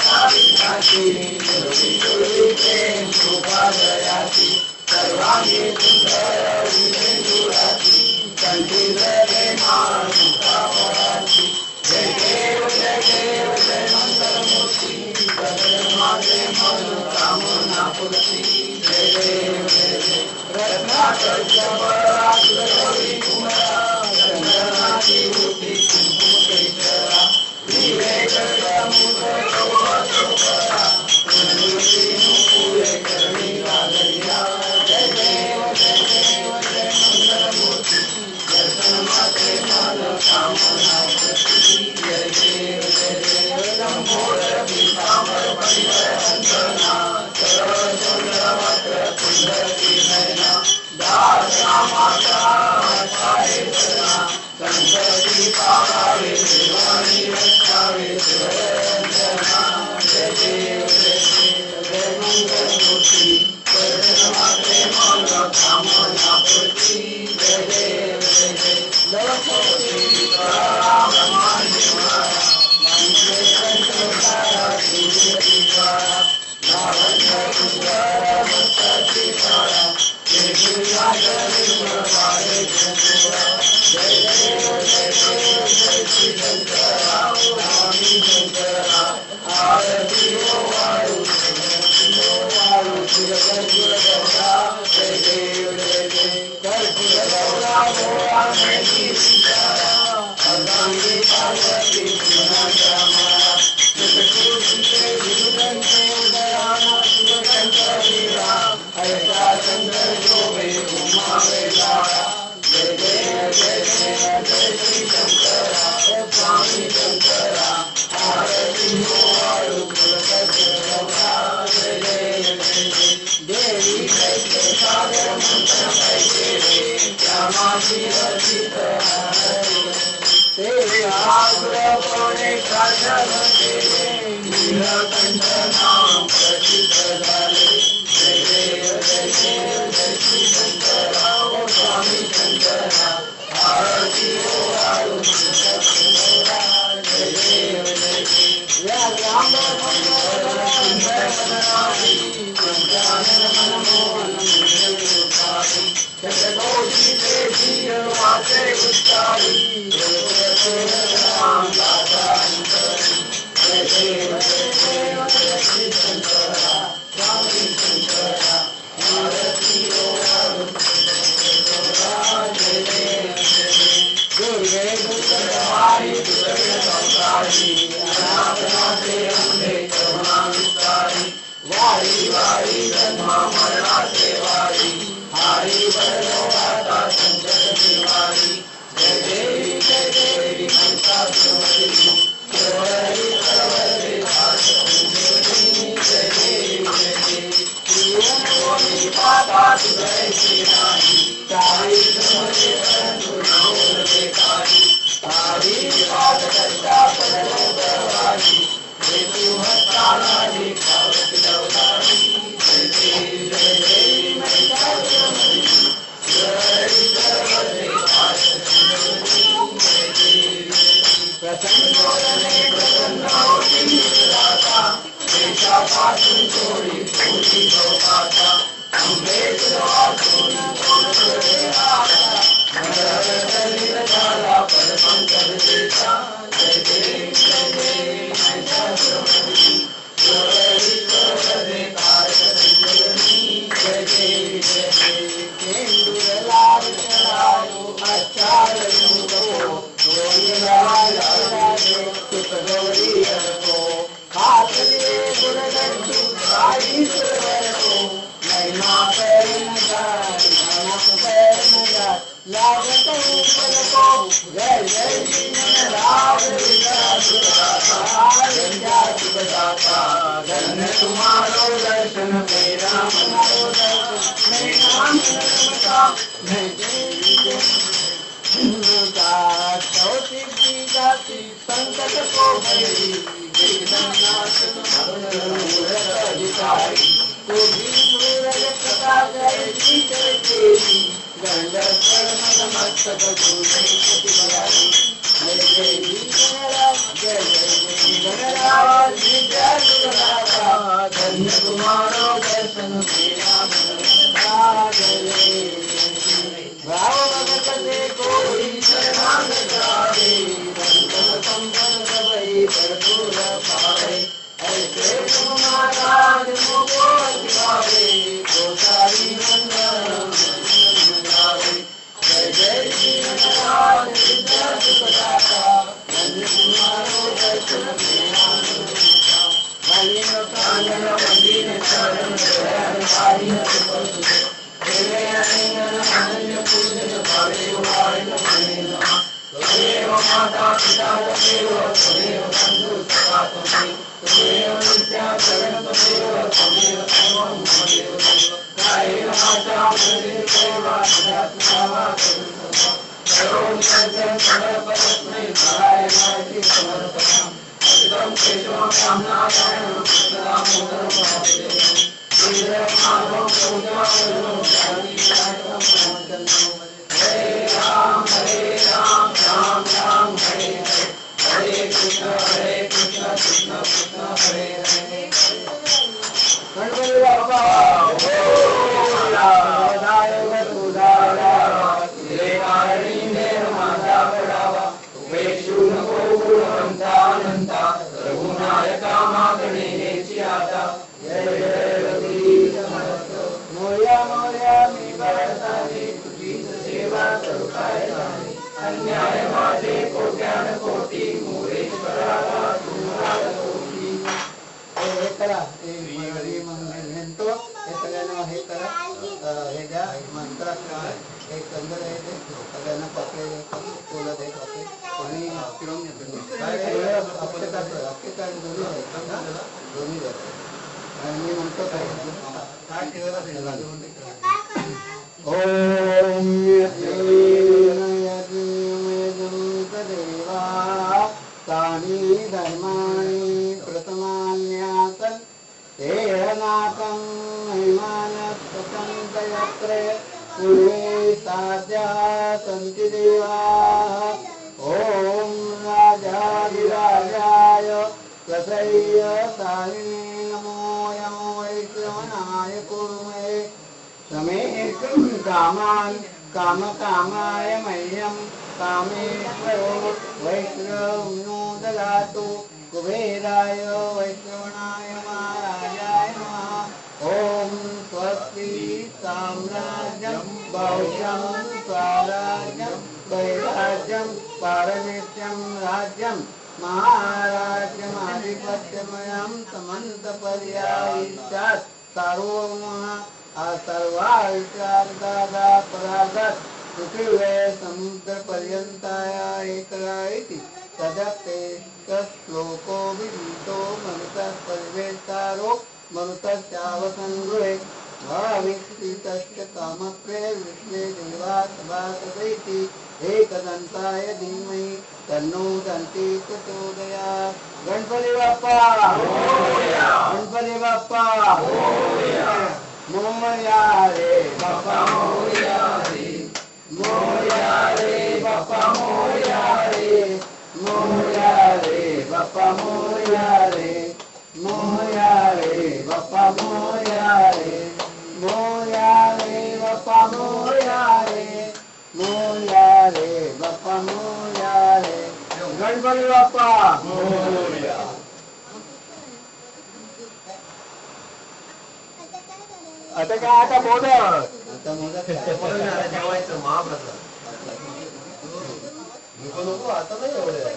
विनाशी प्रेम कृपादयाची सर्वांगी सुंदर विजेंदुराची कंठी धरे मान मुक्ताफळाची जय देव जय मंगलमूर्ती माते मनोकामना पूर्ती जय देव रत्नाकर जबरागौरी कुमारा चंदनाची मूर्ती कुंकुमेश्वरा विवेक समुद्र चौकरा नुपुरे करणी लागलिया जय देव जय मंगलमूर्ती दर्शन माते मनोकामना पूर्ती जय देव लंबोदर पीतांबर परिवर वंदना सरळ चंद्रवक्र कुंडली नयना दास माता पाये चरणा संकटी पावावे देवानी रक्षावे सुरंजना जय देव जय मंगलमूर्ती दर्शन माते मनोकामना पूर्ती जय देव लवकोटी राम मान्यमारा जय जय जय तुम्हारो दर्शन मेरा भाव भगत से कोई शरणागत आवे संतन संपन सबई भरपूर पावे ऐसे तुम महाराज मुझको दिखावे गोसाई मंगलम गावे जय जय श्री महाराज सिद्धार्थ प्रदाता धन्य तुम्हारो दर्शन मेरा कालीन कांगन मंदिर चरण दयाल कालीन सुपसुते देवे अनंगन अनन्य पूजन भावे उवारण प्रेम त्वमेव माता पिता त्वमेव त्वमेव बन्धु सखा त्वमेव विद्या शरण त्वमेव त्वमेव सर्वं त्वमेव कायेन वाचा मनसेन वा सदात्मना करोमि यज्ञं समर्पयामि नारायणाय समर्पयामि अद्भुतं केशवं कामनाकारणं सदामोदरं भावयामि श्रीरामं पूजावनं शान्तिदायकं प्रमोदनं हरे राम राम राम हरे हरे हरे कृष्ण कृष्ण कृष्ण हरे हरे गणपति बाप्पा मोरया वसुधारा देवाणी मेर माता पडावा वेशू नको गुणवंता अनंता रघुनायका मागणेची आता जय जय रघुवीर समर्थ मोरया मोरया मी भरताची तुझीच सेवा करू काय झाली अन्याय माझे कोट्यान कोटी मोरेश्वराला तुझा कोटी हे करा हे म्हणतो हे सगळ्यांना हे करा हे द्या मंत्र काय एक कंदर आहे ते सगळ्यांना पकडे बोलत आहे पकडे आणि फिरवून येतो काय आपले काय दोन्ही द्या आणि मी म्हणतो काय ठेवायला ओम देवा तानि धर्माणि प्रथमान्यासन् तेरनाकं महिमानस्तन्तयत्र पूर्वे साध्या सन्ति देवाः ॐ राजाधिराजाय तथैव सारिणे नमो नमो वैश्रवणाय कुर्महे समेकं कामान् कामकामाय मह्यं कामेश्वरो वैश्रवणो ददातु कुबेराय वैश्रवणाय महाराजाय नमः ॐ स्वस्ति साम्राज्यं भौज्यं स्वराज्यं वैराज्यं पारमेत्यं राज्यं महाराज्यमाधिपत्यमयं समन्तपर्यायिष्यात् सार्वभौमः सर्वायुष्यादापरागत पृथिवे समुद्रपर्यन्ताया एकरा इति तदप्ते श्लोको विदितो मनुतः परिवेष्टारो मनुतश्चावसङ्गृहे भाविक्षितस्य कामप्रेर्विश्वे देवा सभासदैति एकदन्ताय धीमहि तन्नो दन्ति प्रचोदयात् गणपति बाप्पा मोरया गणपति बाप्पा मोरया मोरया रे बाप्पा मोरया रे मोरया रे बाप्पा मोरया रे मोरया रे बाप्पा मोरया रे मोरया रे बाप्पा मोरया रे मोरया रे बाप्पा मोरया रे मोरया रे बाप्पा मोरया रे गणपती बाप्पा मोरया आता काय आता मोदक जेवायचं महाप्रसाद नको आता नाही एवढे